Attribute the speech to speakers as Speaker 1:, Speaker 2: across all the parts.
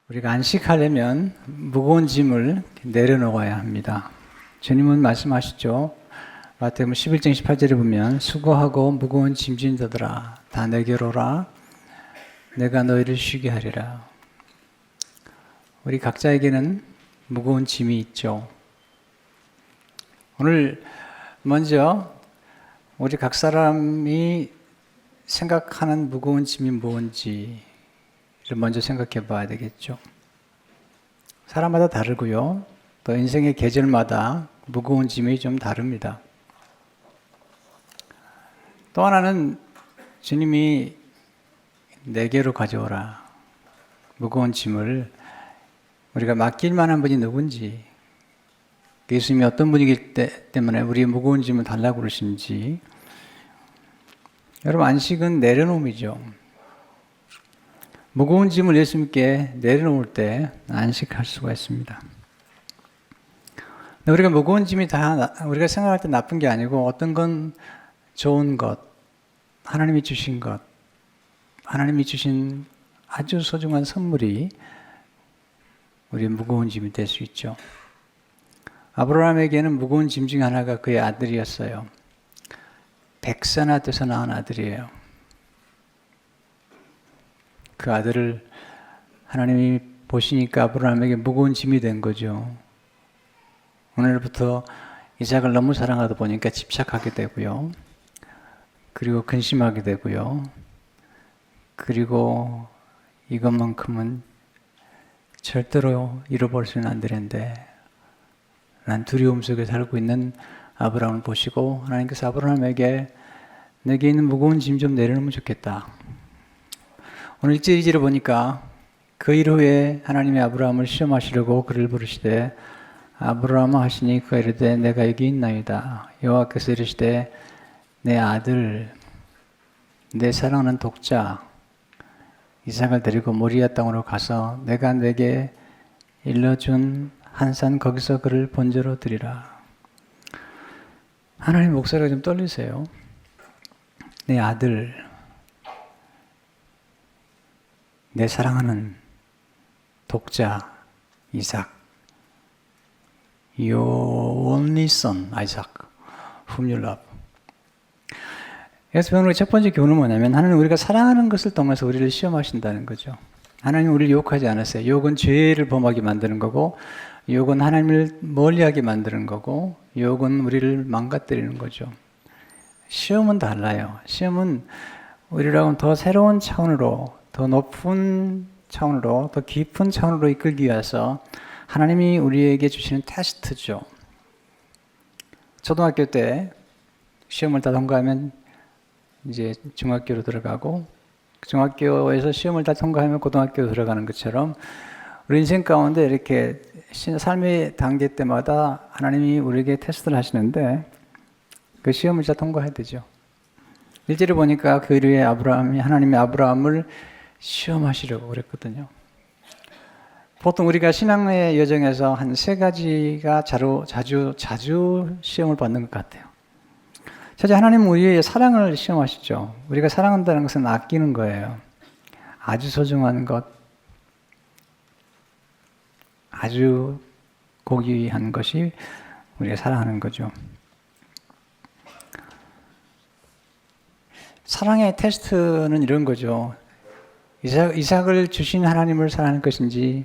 Speaker 1: 우리가 안식하려면 무거운 짐을 내려놓아야 합니다. 주님은 말씀하시죠. 마태복음 11장 18절에 보면 수고하고 무거운 짐진 자들아 다 내게로 오라 내가 너희를 쉬게 하리라. 우리 각자에게는 무거운 짐이 있죠. 오늘 먼저 우리 각 사람이 생각하는 무거운 짐이 뭔지를 먼저 생각해 봐야 되겠죠. 사람마다 다르고요. 또 인생의 계절마다 무거운 짐이 좀 다릅니다. 또 하나는 주님이 내게로 가져오라. 무거운 짐을 우리가 맡길 만한 분이 누군지, 예수님이 어떤 분이기 때문에 우리의 무거운 짐을 달라고 그러신지. 여러분, 안식은 내려놓음이죠. 무거운 짐을 예수님께 내려놓을 때 안식할 수가 있습니다. 우리가 무거운 짐이 다 우리가 생각할 때 나쁜 게 아니고 어떤 건 좋은 것, 하나님이 주신 것, 하나님이 주신 아주 소중한 선물이 우리의 무거운 짐이 될 수 있죠. 아브라함에게는 무거운 짐 중 하나가 그의 아들이었어요. 백선아돼서 낳은 아들이에요. 그 아들을 하나님이 보시니까 아브라함에게 무거운 짐이 된 거죠. 오늘부터 이삭을 너무 사랑하다 보니까 집착하게 되고요. 그리고 근심하게 되고요. 그리고 이것만큼은 절대로 잃어버려서는 안 되는데 난 두려움 속에 살고 있는 아브라함을 보시고 하나님께서 아브라함에게 내게 있는 무거운 짐 좀 내려놓으면 좋겠다. 오늘 1절을 보니까 그 일 후에 하나님이 아브라함을 시험하시려고 그를 부르시되 아브라함아 하시니 그가 이르되 내가 여기 있나이다. 여호와께서 이르시되 내 아들 내 사랑하는 독자 이삭을 데리고 모리아 땅으로 가서 내가 내게 일러준 한 산 거기서 그를 번제로 드리라. 하나님 목소리가 좀 떨리세요. 내 아들 내 사랑하는 독자 이삭 Your only son Isaac whom you love. 여기서 배우는 첫 번째 교훈은 뭐냐면 하나님 우리가 사랑하는 것을 통해서 우리를 시험하신다는 거죠. 하나님 우리를 유혹하지 않았어요. 유혹은 죄를 범하게 만드는 거고 유혹은 하나님을 멀리하게 만드는 거고 유혹은 우리를 망가뜨리는 거죠. 시험은 달라요. 시험은 우리라고 더 새로운 차원으로 더 높은 차원으로 더 깊은 차원으로 이끌기 위해서 하나님이 우리에게 주시는 테스트죠. 초등학교 때 시험을 다 통과하면 이제 중학교로 들어가고 중학교에서 시험을 다 통과하면 고등학교로 들어가는 것처럼 우리 인생 가운데 이렇게 삶의 단계 때마다 하나님이 우리에게 테스트를 하시는데 그 시험을 다 통과해야 되죠. 1절에 보니까 그 이후에 하나님이 아브라함을 시험하시려고 그랬거든요. 보통 우리가 신앙의 여정에서 한 세 가지가 자주 시험을 받는 것 같아요. 첫째, 하나님은 우리의 사랑을 시험하시죠. 우리가 사랑한다는 것은 아끼는 거예요. 아주 소중한 것, 아주 고귀한 것이 우리가 사랑하는 거죠. 사랑의 테스트는 이런 거죠. 이삭을 주신 하나님을 사랑하는 것인지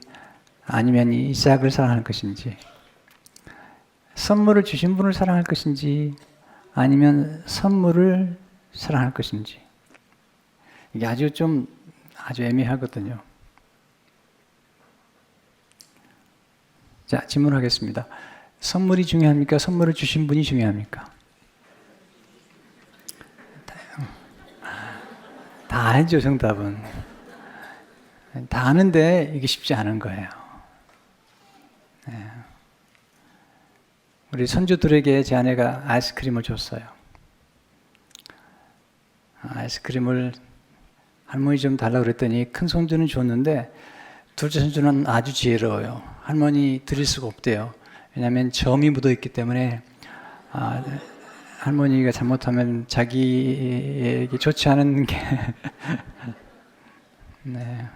Speaker 1: 아니면 이삭을 사랑하는 것인지, 선물을 주신 분을 사랑할 것인지 아니면 선물을 사랑할 것인지, 이게 아주 애매하거든요. 자, 질문하겠습니다. 선물이 중요합니까? 선물을 주신 분이 중요합니까? 다 알죠, 정답은. 다 아는데 이게 쉽지 않은 거예요. 네. 우리 손주들에게 제 아내가 아이스크림을 줬어요. 아이스크림을 할머니 좀 달라고 그랬더니 큰 손주는 줬는데 둘째 손주는 아주 지혜로워요. 할머니 드릴 수가 없대요. 왜냐하면 점이 묻어있기 때문에 할머니가 잘못하면 자기에게 좋지 않은 게 네.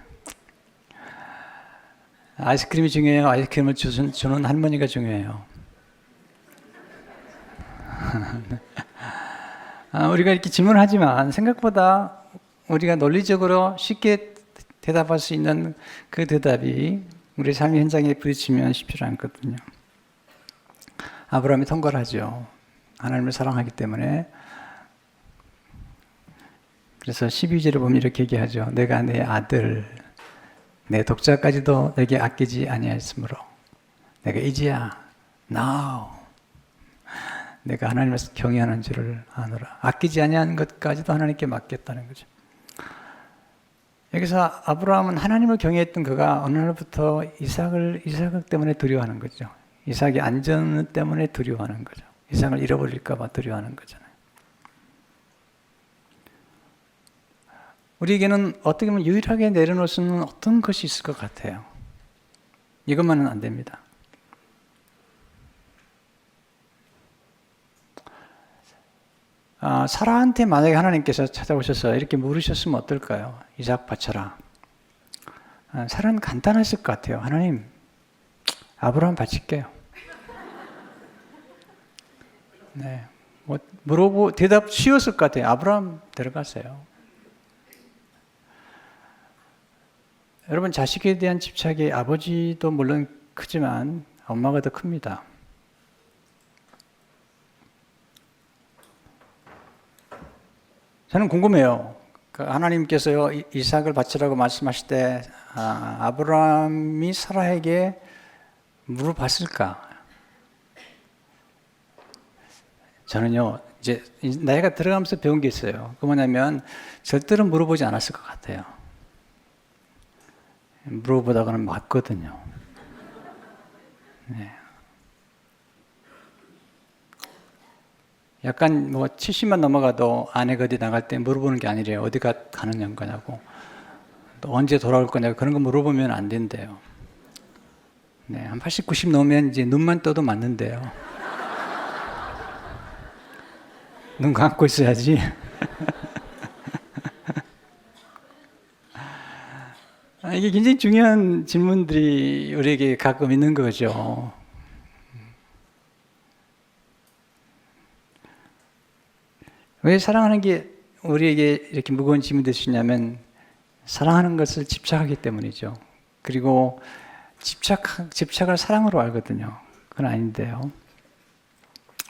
Speaker 1: 아이스크림이 중요해요? 아이스크림을 주는 할머니가 중요해요? 우리가 이렇게 질문하지만 생각보다 우리가 논리적으로 쉽게 대답할 수 있는 그 대답이 우리 삶의 현장에 부딪히면 쉽지 않거든요. 아브라함이 통과를 하죠. 하나님을 사랑하기 때문에. 그래서 12절을 보면 이렇게 얘기하죠. 내가 내 아들, 내 독자까지도 내게 아끼지 아니하였으므로 내가 이제야 now 내가 하나님을 경외하는 줄을 아노라. 아끼지 아니한 것까지도 하나님께 맡겼다는 거죠. 여기서 아브라함은 하나님을 경외했던 그가 어느 날부터 이삭을 때문에 두려워하는 거죠. 이삭의 안전 때문에 두려워하는 거죠. 이삭을 잃어버릴까 봐 두려워하는 거잖아요. 우리에게는 어떻게 보면 유일하게 내려놓을 수 있는 어떤 것이 있을 것 같아요. 이것만은 안 됩니다. 사라한테 만약에 하나님께서 찾아오셔서 이렇게 물으셨으면 어떨까요? 이삭 바쳐라. 사라는 간단했을 것 같아요. 하나님, 아브라함 바칠게요. 네, 대답 쉬웠을 것 같아요. 아브라함 데려가세요. 여러분, 자식에 대한 집착이 아버지도 물론 크지만 엄마가 더 큽니다. 저는 궁금해요. 하나님께서요, 이삭을 바치라고 말씀하실 때, 아브라함이 사라에게 물어봤을까? 저는요, 이제 나이가 들어가면서 배운 게 있어요. 그 뭐냐면, 절대로 물어보지 않았을 것 같아요. 물어보다가는 맞거든요. 네. 약간 70만 넘어가도 아내가 어디 나갈 때 물어보는 게 아니래요. 어디가 가는 거냐고. 또 언제 돌아올 거냐고. 그런 거 물어보면 안 된대요. 네, 한 80, 90 넘으면 이제 눈만 떠도 맞는데요. 눈 감고 있어야지. 이게 굉장히 중요한 질문들이 우리에게 가끔 있는 거죠. 왜 사랑하는 게 우리에게 이렇게 무거운 짐이 될 수 있냐면 사랑하는 것을 집착하기 때문이죠. 그리고 집착을 사랑으로 알거든요. 그건 아닌데요.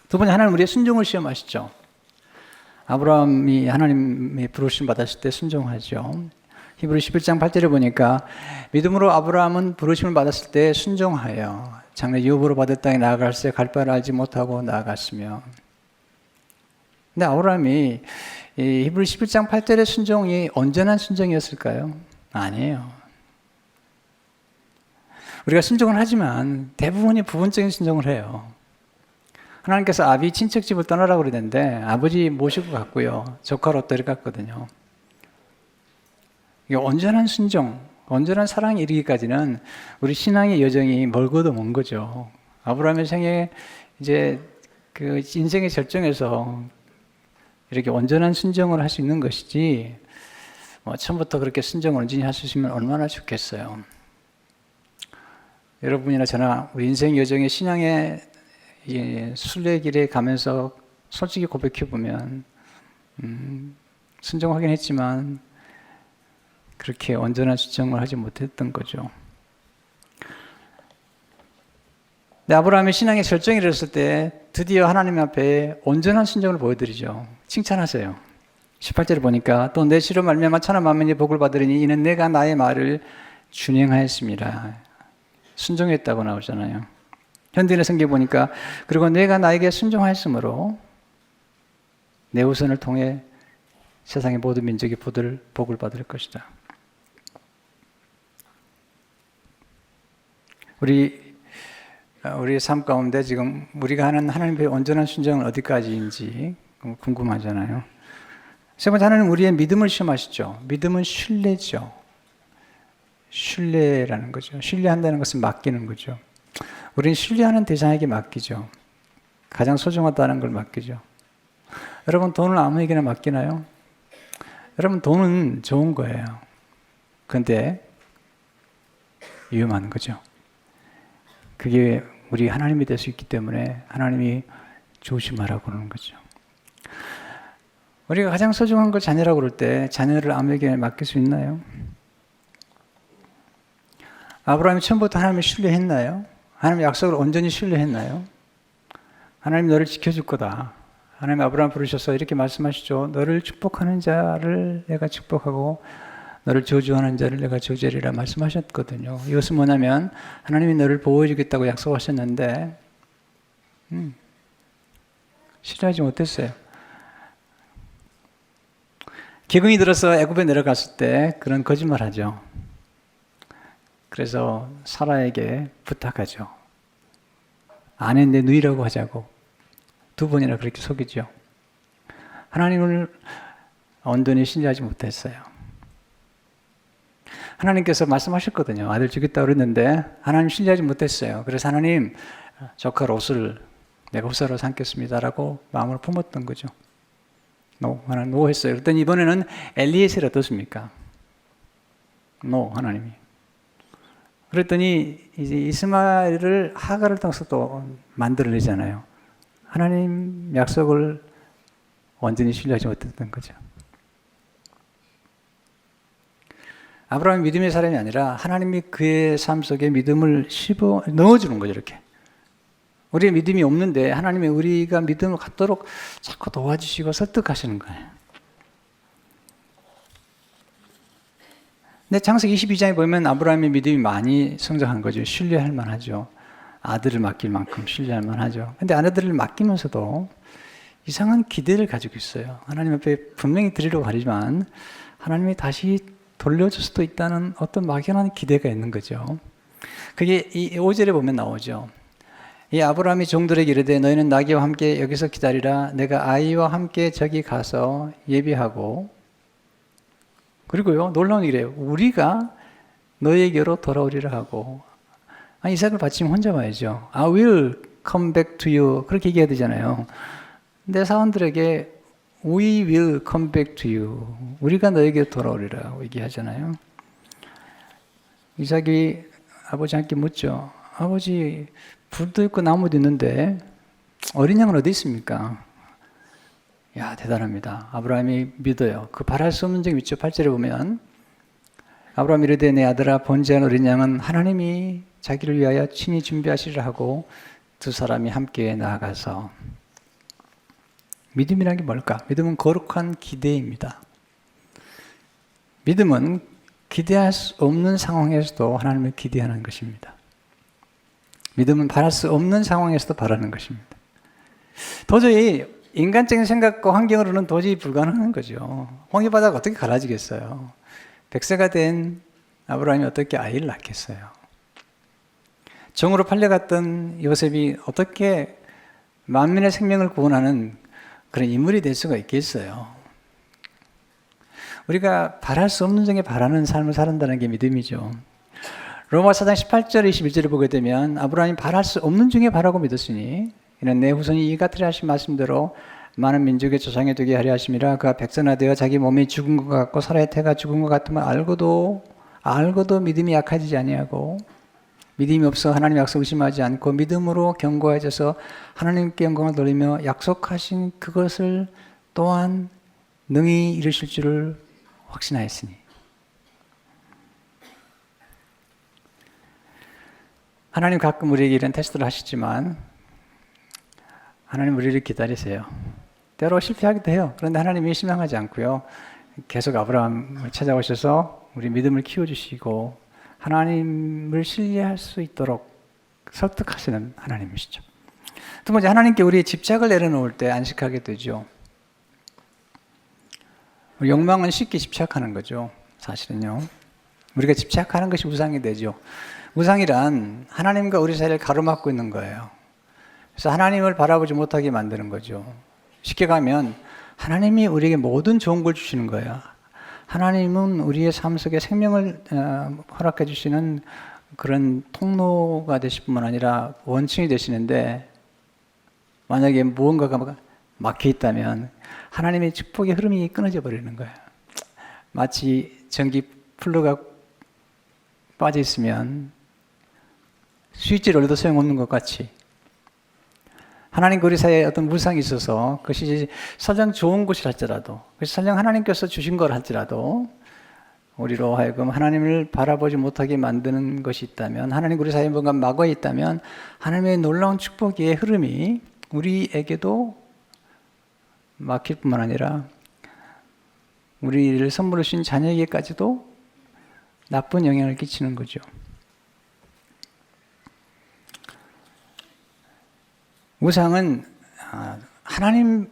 Speaker 1: 두 번째, 하나님 우리의 순종을 시험하시죠. 아브라함이 하나님의 부르심 받았을 때 순종하죠. 히브리 11장 8절에 보니까 믿음으로 아브라함은 부르심을 받았을 때 순종하여 장래 유업으로 받을 땅에 나아갈새 갈 바를 알지 못하고 나아갔으며. 근데 아브라함이 이 히브리 11장 8절의 순종이 온전한 순종이었을까요? 아니에요. 우리가 순종을 하지만 대부분이 부분적인 순종을 해요. 하나님께서 아비 친척집을 떠나라고 그러는데 아버지 모시고 갔고요. 조카로 데려갔거든요. 온전한 순종, 온전한 사랑에 이르기까지는 우리 신앙의 여정이 멀고도 먼 거죠. 아브라함의 생애 이제 그 인생의 절정에서 이렇게 온전한 순종을 할 수 있는 것이지, 처음부터 그렇게 순종을 온전히 할 수 있으면 얼마나 좋겠어요. 여러분이나 저나 우리 인생 여정의 신앙의 순례길에 가면서 솔직히 고백해 보면, 순종하긴 했지만 그렇게 온전한 순종을 하지 못했던 거죠. 근데 아브라함의 신앙의 절정에 이르렀을 때 드디어 하나님 앞에 온전한 순종을 보여드리죠. 칭찬하세요. 18절에 보니까 또 내 시로 말미암아 천하 만민이 복을 받으리니 이는 내가 나의 말을 준행하였습니다. 순종했다고 나오잖아요. 현대인의 성경 보니까 그리고 내가 나에게 순종하였으므로 내 후손을 통해 세상의 모든 민족이 복을 받을 것이다. 우리의 삶 가운데 지금 우리가 하는 하나님의 온전한 순종은 어디까지인지 궁금하잖아요. 세 번째, 하나님 우리의 믿음을 시험하시죠. 믿음은 신뢰죠. 신뢰라는 거죠. 신뢰한다는 것은 맡기는 거죠. 우리는 신뢰하는 대상에게 맡기죠. 가장 소중하다는 걸 맡기죠. 여러분, 돈을 아무에게나 맡기나요? 여러분, 돈은 좋은 거예요. 그런데 위험한 거죠. 그게 우리 하나님이 될 수 있기 때문에 하나님이 조심하라고 그러는 거죠. 우리가 가장 소중한 걸 자녀라고 그럴 때 자녀를 아무에게 맡길 수 있나요? 아브라함이 처음부터 하나님을 신뢰했나요? 하나님의 약속을 온전히 신뢰했나요? 하나님 너를 지켜줄 거다. 하나님 아브라함 부르셔서 이렇게 말씀하시죠. 너를 축복하는 자를 내가 축복하고 너를 저주하는 자를 내가 저주하리라 말씀하셨거든요. 이것은 뭐냐면 하나님이 너를 보호해 주겠다고 약속하셨는데 신뢰하지 못했어요. 기근이 들어서 애굽에 내려갔을 때 그런 거짓말하죠. 그래서 사라에게 부탁하죠. 아내 내 누이라고 하자고 2번이나 그렇게 속이죠. 하나님을 온전히 신뢰하지 못했어요. 하나님께서 말씀하셨거든요. 아들 주겠다고 그랬는데 하나님 신뢰하지 못했어요. 그래서 하나님 조카 롯을 내가 후사로 삼겠습니다라고 마음을 품었던 거죠. 하나님 노 했어요. 그랬더니 이번에는 엘리에셀이 어떻습니까? 노 하나님이. 그랬더니 이제 이스마엘을 하갈을 통해서 또 만들어내잖아요. 하나님 약속을 완전히 신뢰하지 못했던 거죠. 아브라함이 믿음의 사람이 아니라 하나님이 그의 삶 속에 믿음을 넣어주는 거죠. 이렇게. 우리의 믿음이 없는데 하나님이 우리가 믿음을 갖도록 자꾸 도와주시고 설득하시는 거예요. 근데 창세기 22장에 보면 아브라함의 믿음이 많이 성장한 거죠. 신뢰할 만하죠. 아들을 맡길 만큼 신뢰할 만하죠. 근데 아들을 맡기면서도 이상한 기대를 가지고 있어요. 하나님 앞에 분명히 드리려고 하지만 하나님이 다시 돌려줄 수도 있다는 어떤 막연한 기대가 있는 거죠. 그게 이 5절에 보면 나오죠. 이 아브라함이 종들에게 이르되 너희는 나귀와 함께 여기서 기다리라. 내가 아이와 함께 저기 가서 예비하고 그리고요 놀라운 일이에요. 우리가 너에게로 돌아오리라 하고 이삭을 바치면 혼자 와야죠. I will come back to you 그렇게 얘기해야 되잖아요. 근데 사원들에게 We will come back to you 우리가 너에게 돌아오리라 얘기하잖아요. 이삭이 아버지한테 묻죠. 아버지 불도 있고 나무도 있는데 어린 양은 어디 있습니까? 야 대단합니다. 아브라함이 믿어요. 그 바랄 수 없는 점이 있죠. 8절에 보면 아브라함이 이르되 내 아들아 번제한 어린 양은 하나님이 자기를 위하여 친히 준비하시리라 하고 두 사람이 함께 나아가서 믿음이라는 게 뭘까? 믿음은 거룩한 기대입니다. 믿음은 기대할 수 없는 상황에서도 하나님을 기대하는 것입니다. 믿음은 바랄 수 없는 상황에서도 바라는 것입니다. 도저히 인간적인 생각과 환경으로는 도저히 불가능한 거죠. 홍해바다가 어떻게 갈라지겠어요? 100세가 된 아브라함이 어떻게 아이를 낳겠어요? 종으로 팔려갔던 요셉이 어떻게 만민의 생명을 구원하는 그런 인물이 될 수가 있겠어요? 우리가 바랄 수 없는 중에 바라는 삶을 산다는 게 믿음이죠. 로마 4장 18절 21절을 보게 되면 아브라함이 바랄 수 없는 중에 바라고 믿었으니 이는 내 후손이 이 같으리 하신 말씀대로 많은 민족의 조상이 되게 하려 하심이라. 그가 백성화되어 자기 몸이 죽은 것 같고 사라의 태가 죽은 것 같으면 알고도 믿음이 약해지지 아니하고 믿음이 없어 하나님 약속 의심하지 않고 믿음으로 견고해져서 하나님께 영광을 돌리며 약속하신 그것을 또한 능히 이루실 줄을 확신하였으니. 하나님 가끔 우리에게 이런 테스트를 하시지만 하나님 우리를 기다리세요. 때로 실패하기도 해요. 그런데 하나님이 실망하지 않고요. 계속 아브라함을 찾아오셔서 우리 믿음을 키워주시고 하나님을 신뢰할 수 있도록 설득하시는 하나님이시죠. 두 번째, 하나님께 우리의 집착을 내려놓을 때 안식하게 되죠. 욕망은 쉽게 집착하는 거죠. 사실은요. 우리가 집착하는 것이 우상이 되죠. 우상이란 하나님과 우리 사이를 가로막고 있는 거예요. 그래서 하나님을 바라보지 못하게 만드는 거죠. 쉽게 가면 하나님이 우리에게 모든 좋은 걸 주시는 거예요. 하나님은 우리의 삶 속에 생명을 허락해 주시는 그런 통로가 되실 뿐만 아니라 원층이 되시는데 만약에 무언가가 막혀 있다면 하나님의 축복의 흐름이 끊어져 버리는 거예요. 마치 전기 플러그가 빠져 있으면 스위치를 올려도 소용없는 것 같이 하나님과 우리 사이에 어떤 무상이 있어서 그것이 설령 좋은 것이라 할지라도, 그것이 설령 하나님께서 주신 걸 할지라도 우리로 하여금 하나님을 바라보지 못하게 만드는 것이 있다면, 하나님 우리 사이에 뭔가 막어 있다면 하나님의 놀라운 축복의 흐름이 우리에게도 막힐 뿐만 아니라 우리를 선물로 주신 자녀에게까지도 나쁜 영향을 끼치는 거죠. 우상은 하나님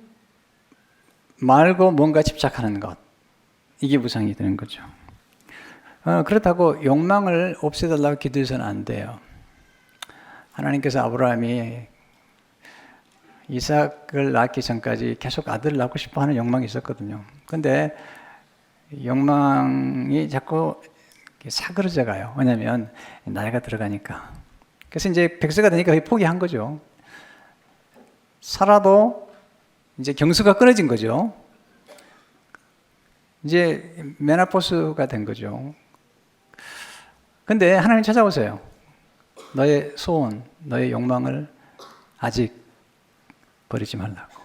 Speaker 1: 말고 뭔가 집착하는 것, 이게 우상이 되는 거죠. 그렇다고 욕망을 없애달라고 기도해서는 안 돼요. 하나님께서 아브라함이 이삭을 낳기 전까지 계속 아들을 낳고 싶어 하는 욕망이 있었거든요. 근데 욕망이 자꾸 사그러져 가요. 왜냐하면 나이가 들어가니까. 그래서 이제 100세가 되니까 거의 포기한 거죠. 살아도 이제 경수가 끊어진 거죠. 이제 메노포스가 된 거죠. 근데 하나님 찾아오세요. 너의 소원, 너의 욕망을 아직 버리지 말라고.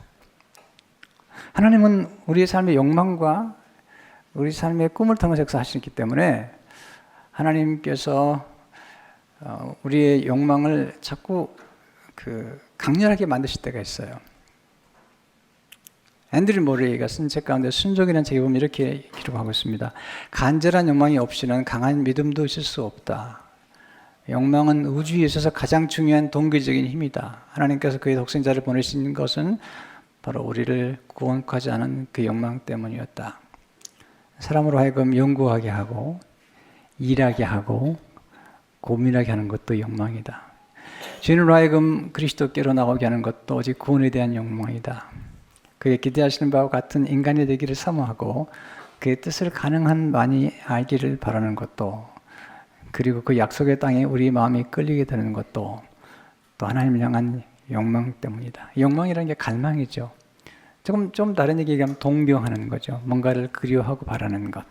Speaker 1: 하나님은 우리의 삶의 욕망과 우리 삶의 꿈을 통해서 역사하시기 때문에 하나님께서 우리의 욕망을 자꾸 강렬하게 만드실 때가 있어요. 앤드류 모레이가 쓴 책 가운데 순종이라는 책에 보면 이렇게 기록하고 있습니다. 간절한 욕망이 없이는 강한 믿음도 있을 수 없다. 욕망은 우주에 있어서 가장 중요한 동기적인 힘이다. 하나님께서 그의 독생자를 보내신 것은 바로 우리를 구원하지 않은 그 욕망 때문이었다. 사람으로 하여금 연구하게 하고 일하게 하고 고민하게 하는 것도 욕망이다. 죄인으로 하여금 그리스도께로 나오게 하는 것도 오직 구원에 대한 욕망이다. 그의 기대하시는 바와 같은 인간이 되기를 사모하고 그의 뜻을 가능한 많이 알기를 바라는 것도, 그리고 그 약속의 땅에 우리 마음이 끌리게 되는 것도 또 하나님을 향한 욕망 때문이다. 욕망이라는 게 갈망이죠. 좀 다른 얘기 얘기하면 동경하는 거죠. 뭔가를 그리워하고 바라는 것.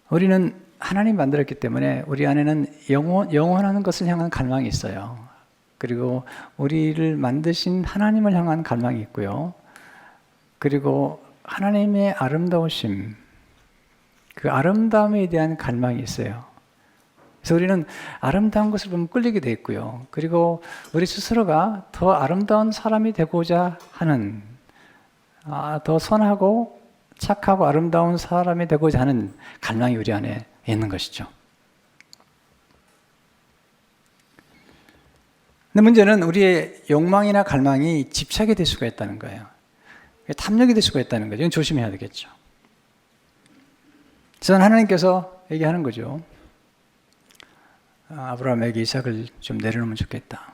Speaker 1: 우리는 하나님 만들었기 때문에 우리 안에는 영원한 것을 향한 갈망이 있어요. 그리고 우리를 만드신 하나님을 향한 갈망이 있고요. 그리고 하나님의 아름다우심, 그 아름다움에 대한 갈망이 있어요. 그래서 우리는 아름다운 것을 보면 끌리게 돼 있고요. 그리고 우리 스스로가 더 아름다운 사람이 되고자 하는, 더 선하고 착하고 아름다운 사람이 되고자 하는 갈망이 우리 안에 있는 것이죠. 근데 문제는 우리의 욕망이나 갈망이 집착이 될 수가 있다는 거예요. 탐욕이 될 수가 있다는 거죠. 이건 조심해야 되겠죠. 저는 하나님께서 얘기하는 거죠. 아브라함에게 이삭을 좀 내려놓으면 좋겠다.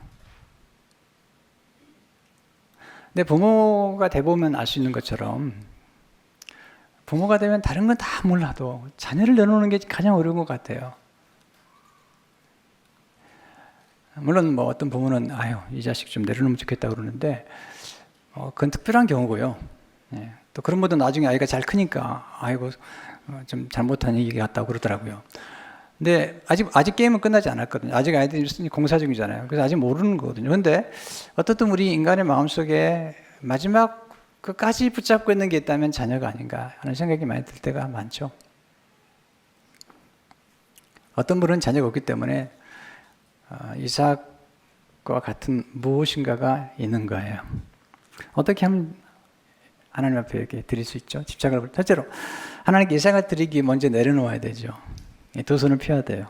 Speaker 1: 근데 부모가 돼보면 알 수 있는 것처럼 부모가 되면 다른 건 다 몰라도 자녀를 내려놓는 게 가장 어려운 것 같아요. 물론 뭐 어떤 부모는 이 자식 좀 내려놓으면 좋겠다 그러는데 그건 특별한 경우고요. 예. 또 그런 분도 나중에 아이가 잘 크니까 좀 잘못한 얘기 같다고 그러더라고요. 근데 아직 게임은 끝나지 않았거든요. 아직 아이들이 공사 중이잖아요. 그래서 아직 모르는 거거든요. 근데 어떻든 우리 인간의 마음속에 마지막 끝까지 붙잡고 있는 게 있다면 자녀가 아닌가 하는 생각이 많이 들 때가 많죠. 어떤 분은 자녀가 없기 때문에 이삭과 같은 무엇인가가 있는 거예요. 어떻게 하면 하나님 앞에 이렇게 드릴 수 있죠? 집착을. 첫째로 하나님께 이삭을 드리기 먼저 내려놓아야 되죠. 두 손을 펴야 돼요.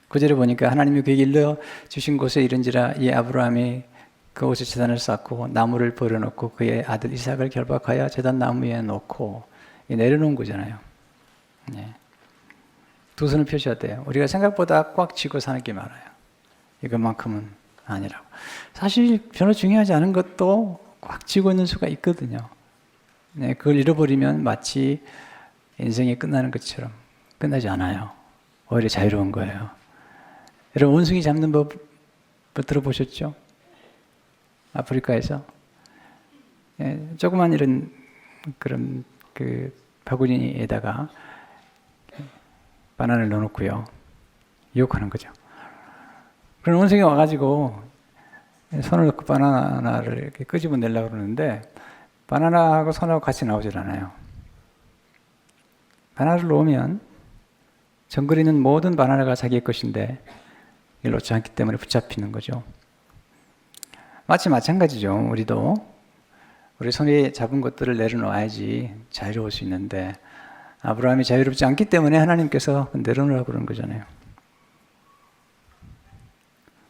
Speaker 1: 구절에 보니까 하나님이 그에게 일러주신 곳에 이른지라 이 아브라함이 그곳에 제단을 쌓고 나무를 버려놓고 그의 아들 이삭을 결박하여 제단 나무 위에 놓고 내려놓은 거잖아요. 네. 두 손을 펴셔야 돼요. 우리가 생각보다 꽉 쥐고 사는 게 많아요. 이것만큼은 아니라고. 사실 별로 중요하지 않은 것도 꽉 쥐고 있는 수가 있거든요. 네, 그걸 잃어버리면 마치 인생이 끝나는 것처럼 끝나지 않아요. 오히려 자유로운 거예요. 여러분 원숭이 잡는 법 들어보셨죠? 아프리카에서 조그만 이런 그런 바구니에다가 바나나를 넣어놓고요. 유혹하는 거죠. 그런 원숭이 와가지고 손을 넣고 바나나를 이렇게 끄집어내려고 그러는데 바나나하고 손하고 같이 나오질 않아요. 바나나를 놓으면 정글에 있는 모든 바나나가 자기의 것인데 이걸 놓지 않기 때문에 붙잡히는 거죠. 마치 마찬가지죠. 우리 손에 잡은 것들을 내려놓아야지 자유로울 수 있는데 아브라함이 자유롭지 않기 때문에 하나님께서 내려놓으라고 그러는 거잖아요.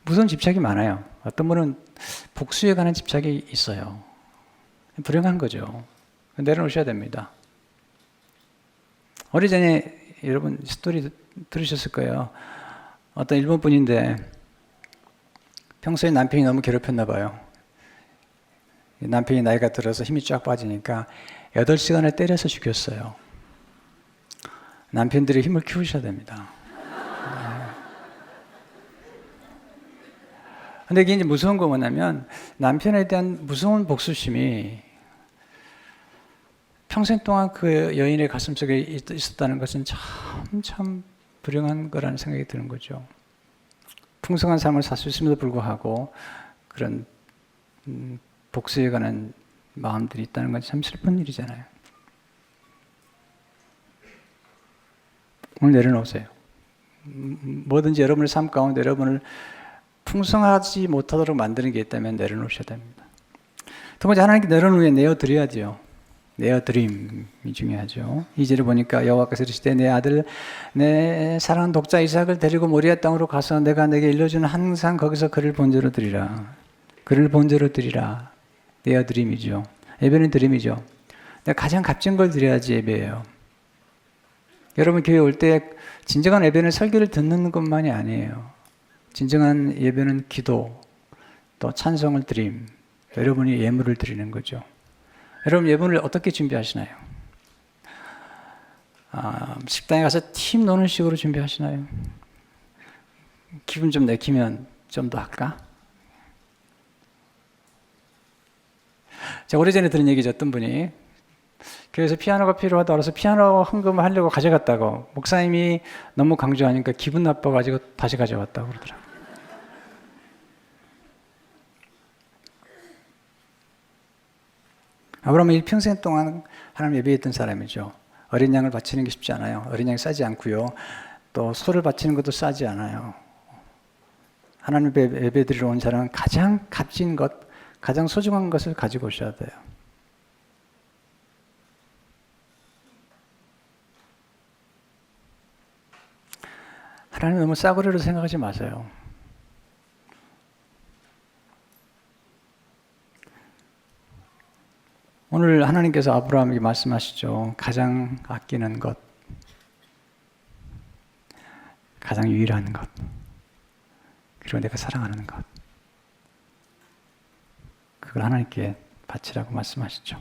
Speaker 1: 무서운 집착이 많아요. 어떤 분은 복수에 관한 집착이 있어요. 불행한 거죠. 내려놓으셔야 됩니다. 오래전에 여러분 스토리 들으셨을 거예요. 어떤 일본 분인데 평소에 남편이 너무 괴롭혔나 봐요. 남편이 나이가 들어서 힘이 쫙 빠지니까 8시간을 때려서 죽였어요. 남편들이 힘을 키우셔야 됩니다. 근데 이게 이제 무서운 거 뭐냐면 남편에 대한 무서운 복수심이 평생 동안 그 여인의 가슴속에 있었다는 것은 참 불행한 거라는 생각이 드는 거죠. 풍성한 삶을 살 수 있음에도 불구하고 그런 복수에 관한 마음들이 있다는 건 참 슬픈 일이잖아요. 오늘 내려놓으세요. 뭐든지 여러분의 삶 가운데 여러분을 풍성하지 못하도록 만드는 게 있다면 내려놓으셔야 됩니다. 두 번째, 하나님께 내려놓은 후에 내어드려야죠. 내어드림이 중요하죠. 2절을 보니까 여호와께서 이르시되 내 아들 내 사랑하는 독자 이삭을 데리고 모리아 땅으로 가서 내가 내게 일러주는 항상 거기서 그를 본제로 드리라. 그를 본제로 드리라. 내어드림이죠. 예배는 드림이죠. 내가 가장 값진 걸 드려야지 예배예요. 여러분 교회 올 때 진정한 예배는 설교를 듣는 것만이 아니에요. 진정한 예배는 기도, 또 찬송을 드림, 여러분이 예물을 드리는 거죠. 여러분 예물을 어떻게 준비하시나요? 식당에 가서 팀 노는 식으로 준비하시나요? 기분 좀 내키면 좀 더 할까? 제가 오래전에 들은 얘기죠. 어떤 분이 교회에서 피아노가 필요하다고 해서 피아노 헌금을 하려고 가져갔다고 목사님이 너무 강조하니까 기분 나빠가지고 다시 가져왔다고 그러더라고요. 아브라함은 일평생 동안 하나님 예배했던 사람이죠. 어린 양을 바치는 게 쉽지 않아요. 어린 양이 싸지 않고요. 또 소를 바치는 것도 싸지 않아요. 하나님 예배 드리러 온 사람은 가장 값진 것, 가장 소중한 것을 가지고 오셔야 돼요. 하나님 너무 싸구려로 생각하지 마세요. 오늘 하나님께서 아브라함에게 말씀하시죠. 가장 아끼는 것, 가장 유일한 것, 그리고 내가 사랑하는 것, 그걸 하나님께 바치라고 말씀하시죠.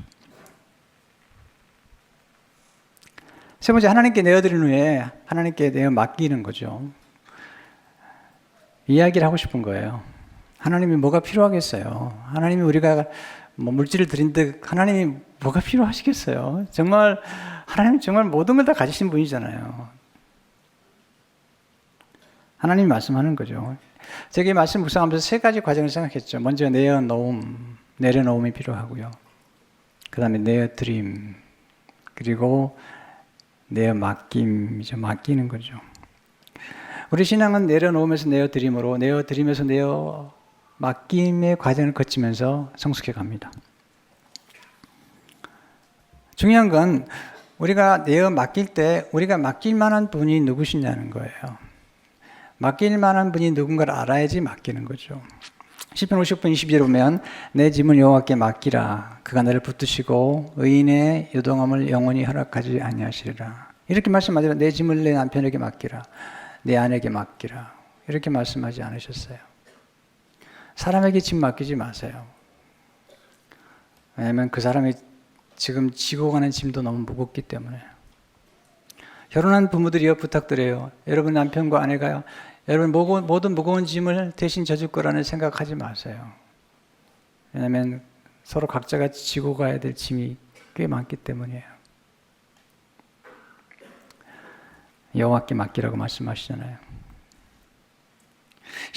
Speaker 1: 세 번째, 하나님께 내어드린 후에 하나님께 내어 맡기는 거죠. 이야기를 하고 싶은 거예요. 하나님이 뭐가 필요하겠어요? 하나님이 우리가 물질을 드린데 하나님이 뭐가 필요하시겠어요? 정말 하나님 정말 모든 걸 다 가지신 분이잖아요. 하나님이 말씀하는 거죠. 제가 이 말씀 묵상하면서 세 가지 과정을 생각했죠. 먼저 내려놓음이 필요하고요. 그 다음에 내어드림, 그리고 내어맡김이죠. 맡기는 거죠. 우리 신앙은 내려놓으면서 내어드림으로, 내어드리면서 맡김의 과정을 거치면서 성숙해 갑니다. 중요한 건 우리가 맡길 때 우리가 맡길 만한 분이 누구시냐는 거예요. 맡길 만한 분이 누군가를 알아야지 맡기는 거죠. 시편 50편 22절 보면 내 짐을 여호와께 맡기라. 그가 나를 붙드시고 의인의 요동함을 영원히 허락하지 아니하시리라. 이렇게 말씀하시라. 내 짐을 내 남편에게 맡기라. 내 아내에게 맡기라. 이렇게 말씀하지 않으셨어요. 사람에게 짐 맡기지 마세요. 왜냐하면 그 사람이 지금 지고 가는 짐도 너무 무겁기 때문에. 결혼한 부모들이요, 부탁드려요. 여러분 남편과 아내가요, 여러분 모든 무거운 짐을 대신 져줄 거라는 생각하지 마세요. 왜냐하면 서로 각자가 지고 가야 될 짐이 꽤 많기 때문이에요. 여호와께 맡기라고 말씀하시잖아요.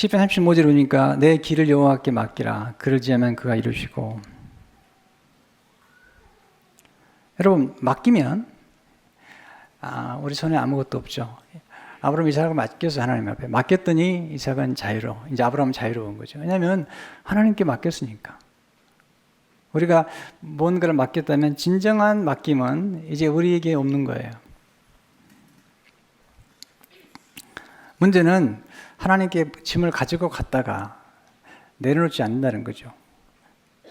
Speaker 1: 시편 35절 보니까 내 길을 여호와께 맡기라. 그러지 않으면 그가 이루시고. 여러분, 맡기면 우리 손에 아무것도 없죠. 아브라함 이삭을 맡겨서 하나님 앞에 맡겼더니 이삭은 이제 아브라함은 자유로운 거죠. 왜냐하면 하나님께 맡겼으니까. 우리가 뭔가를 맡겼다면 진정한 맡김은 이제 우리에게 없는 거예요. 문제는 하나님께 짐을 가지고 갔다가 내려놓지 않는다는 거죠.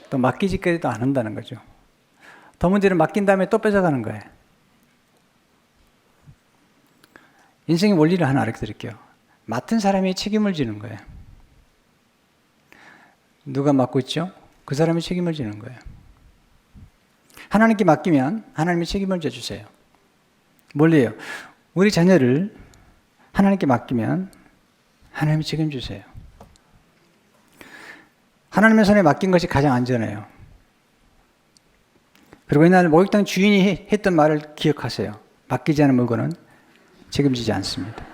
Speaker 1: 또 맡기지까지도 안 한다는 거죠. 더 문제는 맡긴 다음에 또 뺏어가는 거예요. 인생의 원리를 하나 알려드릴게요. 맡은 사람이 책임을 지는 거예요. 누가 맡고 있죠? 그 사람이 책임을 지는 거예요. 하나님께 맡기면 하나님이 책임을 져주세요. 뭘래요? 우리 자녀를 하나님께 맡기면 하나님이 책임주세요. 하나님의 손에 맡긴 것이 가장 안전해요. 그리고 옛날 목욕탕 주인이 했던 말을 기억하세요. 맡기지 않은 물건은 책임지지 않습니다.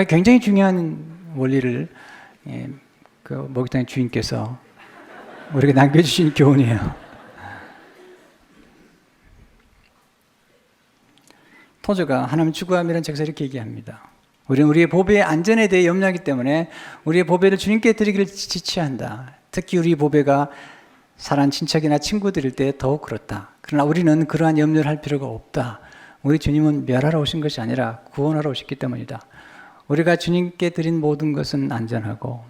Speaker 1: 굉장히 중요한 원리를 그 목욕탕 주인께서 우리에게 남겨주신 교훈이에요. 토저가 하나님 추구함이라는 책에서 이렇게 얘기합니다. 우리는 우리의 보배의 안전에 대해 염려하기 때문에 우리의 보배를 주님께 드리기를 지체한다. 특히 우리 보배가 사랑하는 친척이나 친구들일 때 더욱 그렇다. 그러나 우리는 그러한 염려를 할 필요가 없다. 우리 주님은 멸하러 오신 것이 아니라 구원하러 오셨기 때문이다. 우리가 주님께 드린 모든 것은 안전하고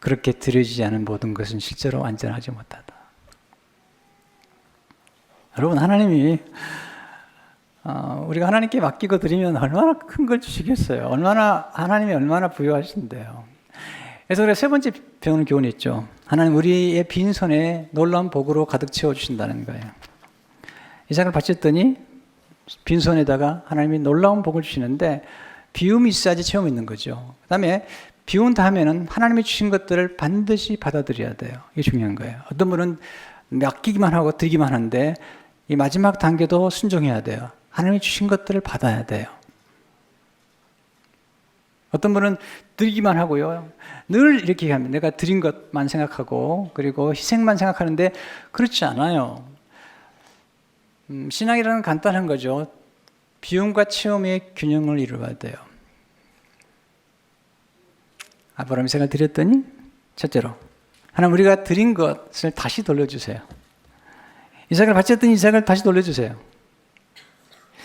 Speaker 1: 그렇게 드려지지 않은 모든 것은 실제로 안전하지 못하다. 여러분, 하나님이 우리가 하나님께 맡기고 드리면 얼마나 큰 걸 주시겠어요. 하나님이 얼마나 부유하신데요. 그래서 우리가 세 번째 배우는 교훈이 있죠. 하나님 우리의 빈손에 놀라운 복으로 가득 채워주신다는 거예요. 이삭을 바쳤더니 빈손에다가 하나님이 놀라운 복을 주시는데 비움이 있어야지 체험이 있는 거죠. 그 다음에 비운다 하면은 하나님이 주신 것들을 반드시 받아들여야 돼요. 이게 중요한 거예요. 어떤 분은 맡기기만 하고 드리기만 하는데 이 마지막 단계도 순종해야 돼요. 하나님이 주신 것들을 받아야 돼요. 어떤 분은 드리기만 하고요. 늘 이렇게 하면 내가 드린 것만 생각하고 그리고 희생만 생각하는데 그렇지 않아요. 신앙이라는 간단한 거죠. 비움과 체험의 균형을 이루어야 돼요. 아브라함이 이삭을 드렸더니 첫째로 하나님 우리가 드린 것을 다시 돌려주세요. 이삭을 바쳤더니 이삭을 다시 돌려주세요.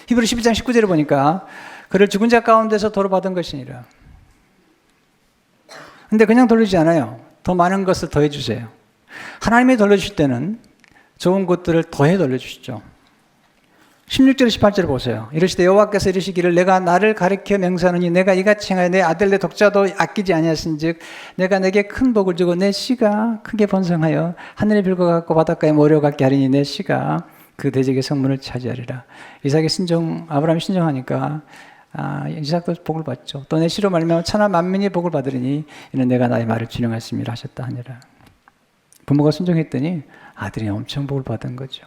Speaker 1: 히브리 11장 19절에 보니까 그를 죽은 자 가운데서 도로 받은 것이니라. 근데 그냥 돌리지 않아요. 더 많은 것을 더해 주세요. 하나님이 돌려주실 때는 좋은 것들을 더해 돌려주시죠. 16절 18절 보세요. 이르시되 여호와께서 이르시기를 내가 나를 가리켜 맹세하노니 내가 이같이 행하여 내 아들 내 독자도 아끼지 아니하신즉 내가 내게 큰 복을 주고 내 씨가 크게 번성하여 하늘의 별과 같고 바닷가의 모래와 같게 하리니 내 씨가 그 대적의 성문을 차지하리라. 아브라함이 신정하니까 이삭도 복을 받죠. 또 내 씨로 말미암아 천하 만민이 복을 받으리니 이는 내가 나의 말을 준행하였음이라 하셨다 하니라. 부모가 순종했더니 아들이 엄청 복을 받은 거죠.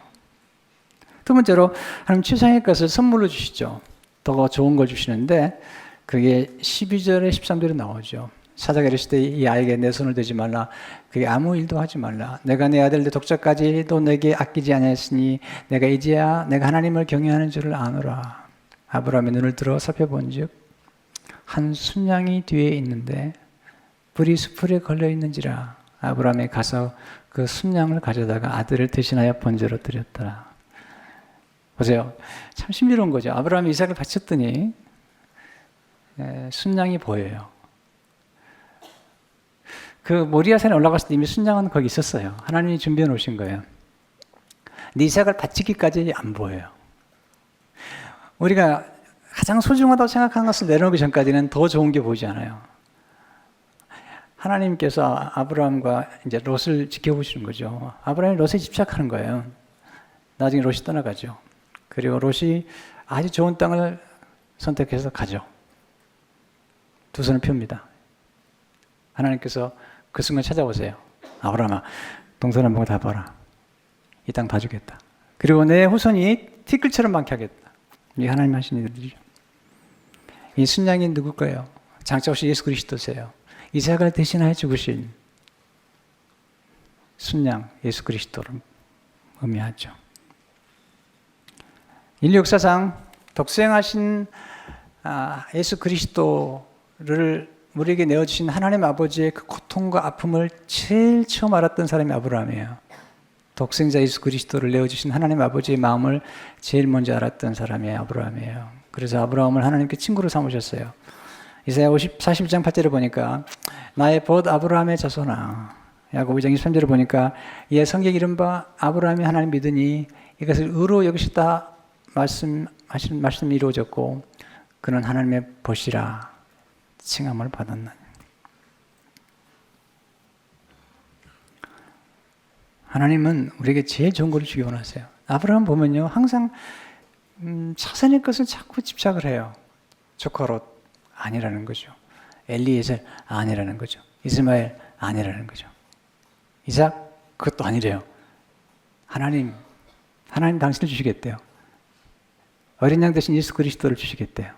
Speaker 1: 두 번째로 하나님 최상의 것을 선물로 주시죠. 더 좋은 걸 주시는데 그게 12절에 13절에 나오죠. 사자가 이르시되 이 아이에게 내 손을 대지 말라. 그게 아무 일도 하지 말라. 내가 내 아들 내 독자까지도 내게 아끼지 아니하였으니 내가 이제야 내가 하나님을 경외하는 줄을 아노라. 아브라함의 눈을 들어 살펴본즉 한 순양이 뒤에 있는데 뿔이 수풀에 걸려 있는지라. 아브라함이 가서 그 순양을 가져다가 아들을 대신하여 번제로 드렸더라. 보세요. 참 신비로운 거죠. 아브라함이 이삭을 바쳤더니 순양이 보여요. 그 모리아산에 올라갔을 때 이미 순양은 거기 있었어요. 하나님이 준비해 놓으신 거예요. 근데 이삭을 바치기까지 안 보여요. 우리가 가장 소중하다고 생각하는 것을 내려놓기 전까지는 더 좋은 게 보이지 않아요. 하나님께서 아브라함과 이제 롯을 지켜보시는 거죠. 아브라함이 롯에 집착하는 거예요. 나중에 롯이 떠나가죠. 그리고 롯이 아주 좋은 땅을 선택해서 가죠. 두 손을 펴니다. 하나님께서 그 순간 찾아오세요. 아브라함아, 동서남북을 다 봐라. 이 땅 다 주겠다. 그리고 내 후손이 티끌처럼 많게 하겠다. 이게 하나님 하신 일들이죠. 이 순양이 누굴까요? 장차 오실 예수 그리스도세요. 이삭을 대신하여 죽으신 순양 예수 그리스도를 의미하죠. 인류 역사상 독생하신 예수 그리스도를 우리에게 내어주신 하나님 아버지의 그 고통과 아픔을 제일 처음 알았던 사람이 아브라함이에요. 독생자 예수 그리스도를 내어주신 하나님 아버지의 마음을 제일 먼저 알았던 사람이 아브라함이에요. 그래서 아브라함을 하나님께 친구로 삼으셨어요. 이사야 41장 8절을 보니까 나의 벗 아브라함의 자손아, 야고보 2장 23절을 보니까 이에 성경 이른바 아브라함이 하나님 믿으니 이것을 의로 여기시다 말씀이 이루어졌고 그는 하나님의 벗이라 칭함을 받았나니. 하나님은 우리에게 제일 좋은 걸 주기 원하세요. 아브라함 보면요, 항상 자선의 것을 자꾸 집착을 해요. 조카롯 아니라는 거죠. 엘리에셀 아니라는 거죠. 이스마엘 아니라는 거죠. 이삭 그것도 아니래요. 하나님 당신을 주시겠대요. 어린 양 대신 예수 그리스도를 주시겠대요.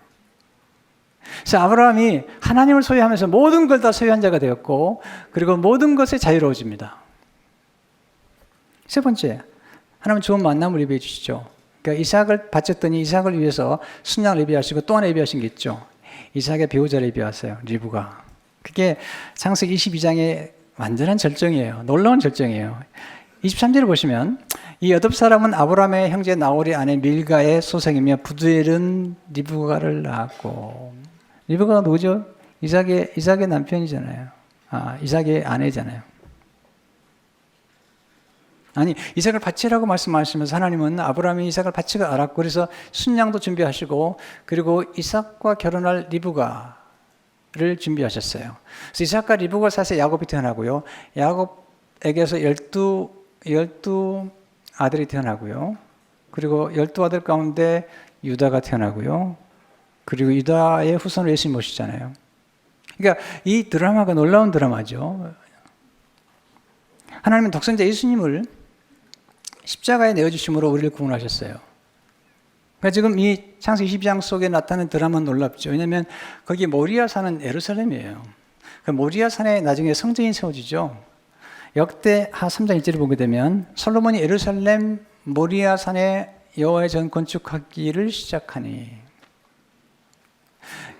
Speaker 1: 그래서 아브라함이 하나님을 소유하면서 모든 걸 다 소유한 자가 되었고, 그리고 모든 것에 자유로워집니다. 세 번째, 하나님은 좋은 만남을 예비해 주시죠. 그러니까 이삭을 바쳤더니 이삭을 위해서 순양을 예비하시고 또 하나 예비하신 게 있죠. 이삭의 배우자를 예비하세요. 리브가. 그게 창세기 22장의 완전한 절정이에요. 놀라운 절정이에요. 23절을 보시면 이 여덟 사람은 아브라함의 형제 나홀의 아내 밀가의 소생이며 부두엘은 리브가를 낳았고, 리브가가 누구죠? 이삭의 남편이잖아요. 이삭의 아내잖아요. 아니, 이삭을 바치라고 말씀하시면서 하나님은 아브라함이 이삭을 바치고 알았고, 그래서 순양도 준비하시고, 그리고 이삭과 결혼할 리브가를 준비하셨어요. 그래서 이삭과 리브가 사실 야곱이 태어나고요. 야곱에게서 12 아들이 태어나고요. 그리고 12아들 가운데 유다가 태어나고요. 그리고 유다의 후손으로 예수님 오시잖아요. 그러니까 이 드라마가 놀라운 드라마죠. 하나님은 독생자 예수님을 십자가에 내어주심으로 우리를 구원하셨어요. 그러니까 지금 이 창세기 22장 속에 나타나는 드라마는 놀랍죠. 왜냐하면 거기 모리아 산은 예루살렘이에요. 그 모리아 산에 나중에 성전이 세워지죠. 역대하 3장 1절을 보게 되면 솔로몬이 예루살렘 모리아 산에 여호와의 전 건축하기를 시작하니,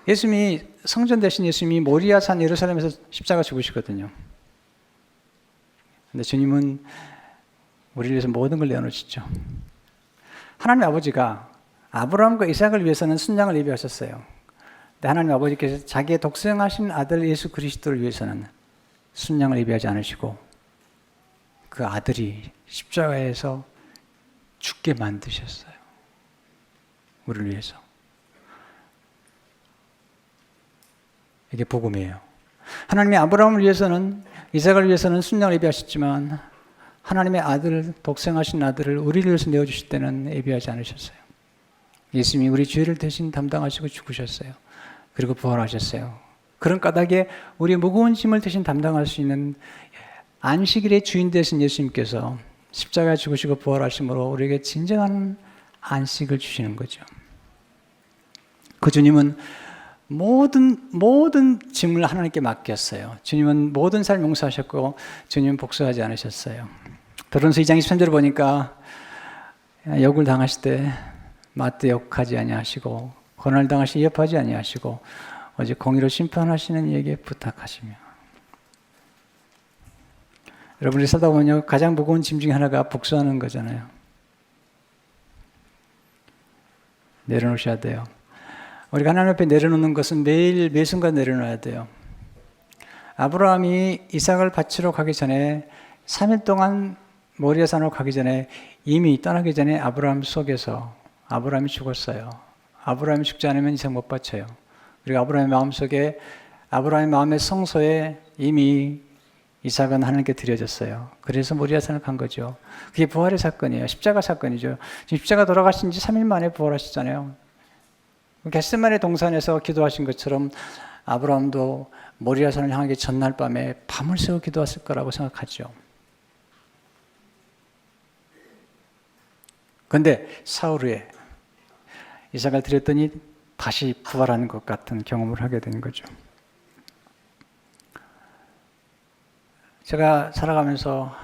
Speaker 1: 예수님이 성전 대신 예수님이 모리아 산 예루살렘에서 십자가 죽으시거든요. 근데 주님은 우리를 위해서 모든 걸 내어놓으시죠. 하나님 아버지가 아브라함과 이삭을 위해서는 순양을 예비하셨어요. 근데 하나님 아버지께서 자기의 독생하신 아들 예수 그리스도를 위해서는 순양을 예비하지 않으시고 그 아들이 십자가에서 죽게 만드셨어요. 우리를 위해서. 이게 복음이에요. 하나님이 아브라함을 위해서는, 이삭을 위해서는 순양을 예비하셨지만 하나님의 아들, 독생하신 아들을 우리를 위해서 내어주실 때는 예비하지 않으셨어요. 예수님이 우리 죄를 대신 담당하시고 죽으셨어요. 그리고 부활하셨어요. 그런 까닭에 우리의 무거운 짐을 대신 담당할 수 있는 안식일의 주인 되신 예수님께서 십자가에 죽으시고 부활하심으로 우리에게 진정한 안식을 주시는 거죠. 그 주님은 모든 짐을 하나님께 맡겼어요. 주님은 모든 삶 용서하셨고 주님은 복수하지 않으셨어요. 베드로전서 2장 23절을 보니까 욕을 당하실 때 맞대 욕하지 아니하시고 고난을 당하시 위협하지 아니하시고 오직 공의로 심판하시는 이에게 부탁하시며. 여러분이 살다 보면요, 가장 무거운 짐 중에 하나가 복수하는 거잖아요. 내려놓으셔야 돼요. 우리가 하나님 앞에 내려놓는 것은 매일 매 순간 내려놔야 돼요. 아브라함이 이삭을 바치러 가기 전에 3일 동안 모리아산으로 가기 전에 이미 떠나기 전에 아브라함 속에서 아브라함이 죽었어요. 아브라함이 죽지 않으면 이삭 못 바쳐요. 그리고 아브라함의 마음속에, 아브라함의 마음의 성소에 이미 이삭은 하나님께 드려졌어요. 그래서 모리아산을 간 거죠. 그게 부활의 사건이에요. 십자가 사건이죠. 지금 십자가 돌아가신 지 3일 만에 부활하시잖아요. 겟세마네 동산에서 기도하신 것처럼 아브라함도 모리아산을 향하기 전날 밤에 밤을 새워 기도했을 거라고 생각하죠. 그런데 사흘 후에 이삭을 드렸더니 다시 부활하는 것 같은 경험을 하게 된 거죠. 제가 살아가면서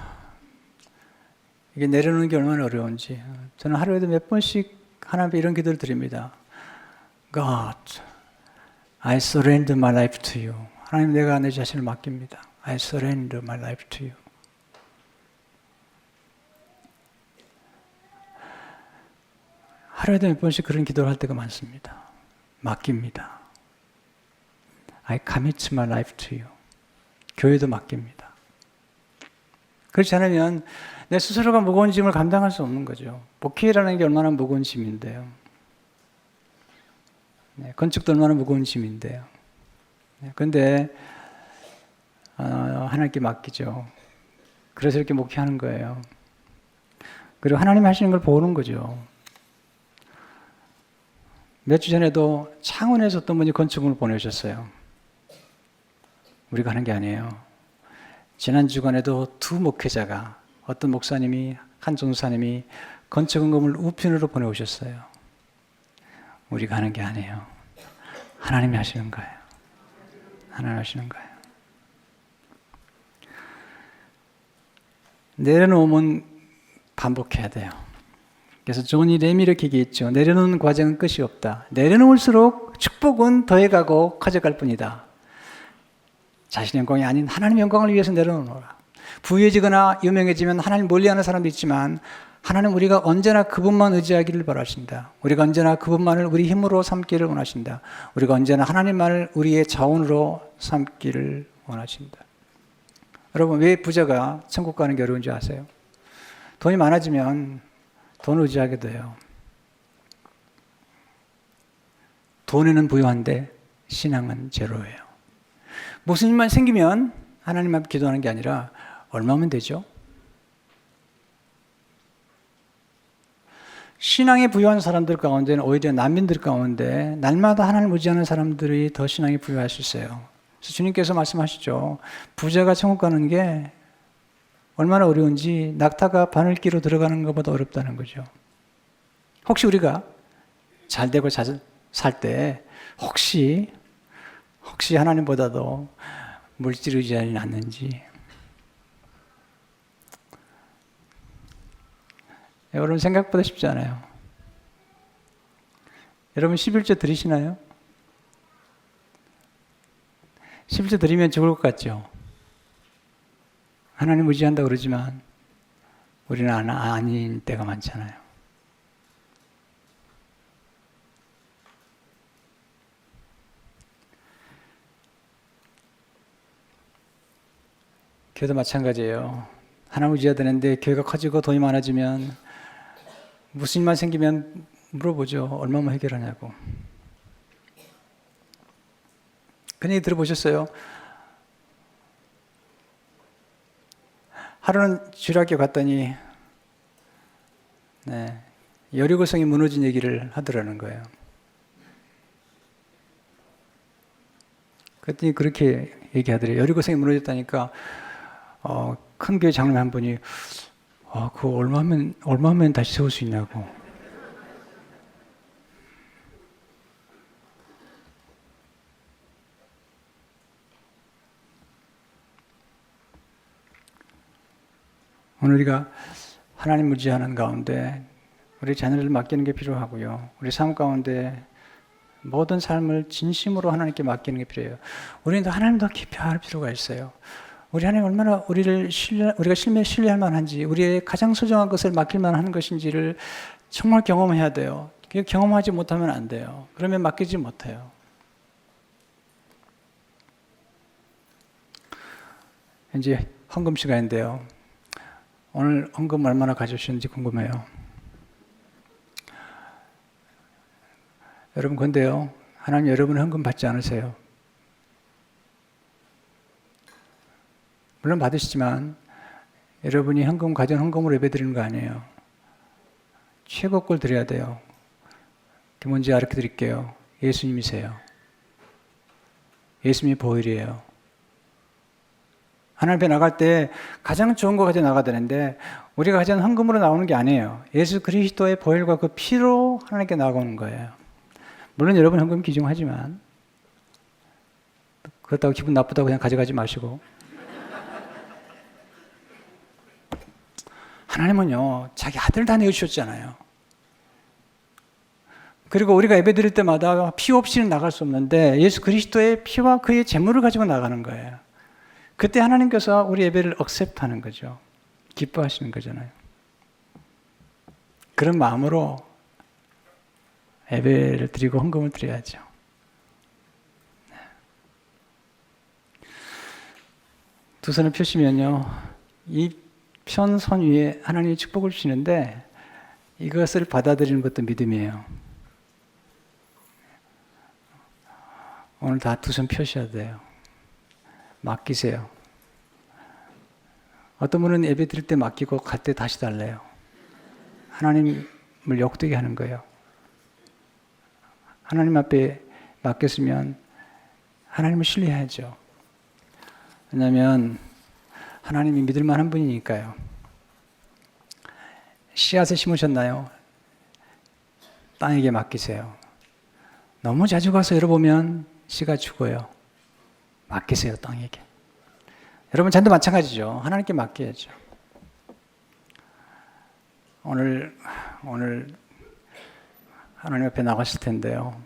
Speaker 1: 이게 내려놓는 게 얼마나 어려운지 저는 하루에도 몇 번씩 하나님께 이런 기도를 드립니다. God, I surrender my life to you. 하나님, 내가 내 자신을 맡깁니다. I surrender my life to you. 하루에도 몇 번씩 그런 기도를 할 때가 많습니다. 맡깁니다. I commit my life to you. 교회도 맡깁니다. 그렇지 않으면 내 스스로가 무거운 짐을 감당할 수 없는 거죠. 목회라는 게 얼마나 무거운 짐인데요. 네, 건축도 얼마나 무거운 짐인데요. 그런데 하나님께 맡기죠. 그래서 이렇게 목회하는 거예요. 그리고 하나님이 하시는 걸 보는 거죠. 몇 주 전에도 창원에서 어떤 분이 건축물을 보내주셨어요. 우리가 하는 게 아니에요. 지난 주간에도 두 목회자가, 어떤 목사님이, 한 전사님이 건축원금을 우편으로 보내오셨어요. 우리가 하는 게 아니에요. 하나님이 하시는 거예요. 하나님 하시는 거예요. 내려놓으면 반복해야 돼요. 그래서 존이 레미 이렇게 얘기했죠. 내려놓는 과정은 끝이 없다. 내려놓을수록 축복은 더해가고 커져갈 뿐이다. 자신의 영광이 아닌 하나님의 영광을 위해서 내려놓으라. 부유해지거나 유명해지면 하나님 멀리하는 사람도 있지만 하나님 우리가 언제나 그분만 의지하기를 바라신다. 우리가 언제나 그분만을 우리 힘으로 삼기를 원하신다. 우리가 언제나 하나님만을 우리의 자원으로 삼기를 원하신다. 여러분, 왜 부자가 천국 가는 게 어려운지 아세요? 돈이 많아지면 돈을 의지하게 돼요. 돈에는 부유한데 신앙은 제로예요. 무슨 일만 생기면 하나님 앞에 기도하는 게 아니라 얼마면 되죠? 신앙에 부유한 사람들 가운데는 오히려 난민들 가운데 날마다 하나님을 의지하는 사람들이 더 신앙이 부유할 수 있어요. 그래서 주님께서 말씀하시죠. 부자가 천국 가는 게 얼마나 어려운지 낙타가 바늘기로 들어가는 것보다 어렵다는 거죠. 혹시 우리가 잘 되고 잘 살 때 혹시 하나님보다도 물질을 의지하지 않는지. 여러분 생각보다 쉽지 않아요. 여러분 11조 드리시나요? 11조 드리면 좋을 것 같죠? 하나님 의지한다고 그러지만 우리는 아닌 때가 많잖아요. 교회도 마찬가지예요. 하나님 의지해야 되는데 교회가 커지고 돈이 많아지면 무슨 일만 생기면 물어보죠. 얼마만 해결하냐고. 그 얘기 들어보셨어요? 하루는 주일학교 갔더니 여리고성이 무너진 얘기를 하더라는 거예요. 그랬더니 그렇게 얘기하더래요. 여리고성이 무너졌다니까 큰 교회 장로님 한 분이 그거 얼마면 다시 세울 수 있냐고. 오늘 우리가 하나님 의지하는 가운데 우리 자녀를 맡기는 게 필요하고요. 우리 삶 가운데 모든 삶을 진심으로 하나님께 맡기는 게 필요해요. 우리는 하나님 더 깊이 알 필요가 있어요. 우리 하나님 얼마나 우리가 신뢰할 만한지, 우리의 가장 소중한 것을 맡길 만한 것인지를 정말 경험해야 돼요. 경험하지 못하면 안 돼요. 그러면 맡기지 못해요. 이제 헌금 시간인데요. 오늘 헌금 얼마나 가져오셨는지 궁금해요. 여러분, 근데요, 하나님 여러분의 헌금 받지 않으세요. 물론 받으시지만 여러분이 헌금 가진 헌금으로 예배드리는 거 아니에요. 최고 걸 드려야 돼요. 그게 뭔지 알려 드릴게요. 예수님이세요. 예수님이 보혈이에요. 하나님 앞에 나갈 때 가장 좋은 거 가지고 나가야 되는데 우리가 가진 헌금으로 나오는 게 아니에요. 예수 그리스도의 보혈과 그 피로 하나님께 나가는 거예요. 물론 여러분 헌금 귀중하지만 그렇다고 기분 나쁘다고 그냥 가져가지 마시고 하나님은요, 자기 아들 다 내어주셨잖아요. 그리고 우리가 예배 드릴 때마다 피 없이는 나갈 수 없는데 예수 그리스도의 피와 그의 제물을 가지고 나가는 거예요. 그때 하나님께서 우리 예배를 억셉트하는 거죠. 기뻐하시는 거잖아요. 그런 마음으로 예배를 드리고 헌금을 드려야죠. 두 손을 펴시면요, 이 편선 위에 하나님이 축복을 주시는데 이것을 받아들이는 것도 믿음이에요. 오늘 다 두 손 펴셔야 돼요. 맡기세요. 어떤 분은 예배 드릴 때 맡기고 갈 때 다시 달래요. 하나님을 욕되게 하는 거예요. 하나님 앞에 맡겼으면 하나님을 신뢰해야죠. 왜냐하면 하나님이 믿을 만한 분이니까요. 씨앗을 심으셨나요? 땅에게 맡기세요. 너무 자주 가서 열어보면 씨가 죽어요. 맡기세요, 땅에게. 여러분, 잔도 마찬가지죠. 하나님께 맡겨야죠. 오늘 하나님 앞에 나가실 텐데요.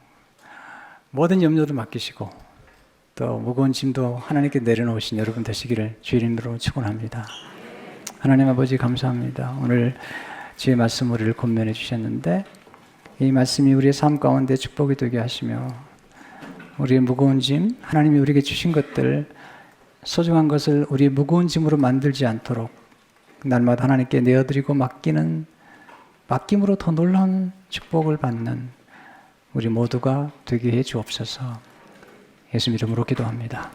Speaker 1: 모든 염려도 맡기시고 또 무거운 짐도 하나님께 내려놓으신 여러분 되시기를 주의 이름으로 축원합니다. 하나님 아버지 감사합니다. 오늘 주의 말씀 우리를 권면해 주셨는데 이 말씀이 우리의 삶 가운데 축복이 되게 하시며 우리의 무거운 짐, 하나님이 우리에게 주신 것들, 소중한 것을 우리의 무거운 짐으로 만들지 않도록 날마다 하나님께 내어드리고 맡김으로 더 놀라운 축복을 받는 우리 모두가 되게 해 주옵소서. 예수 이름으로 기도합니다.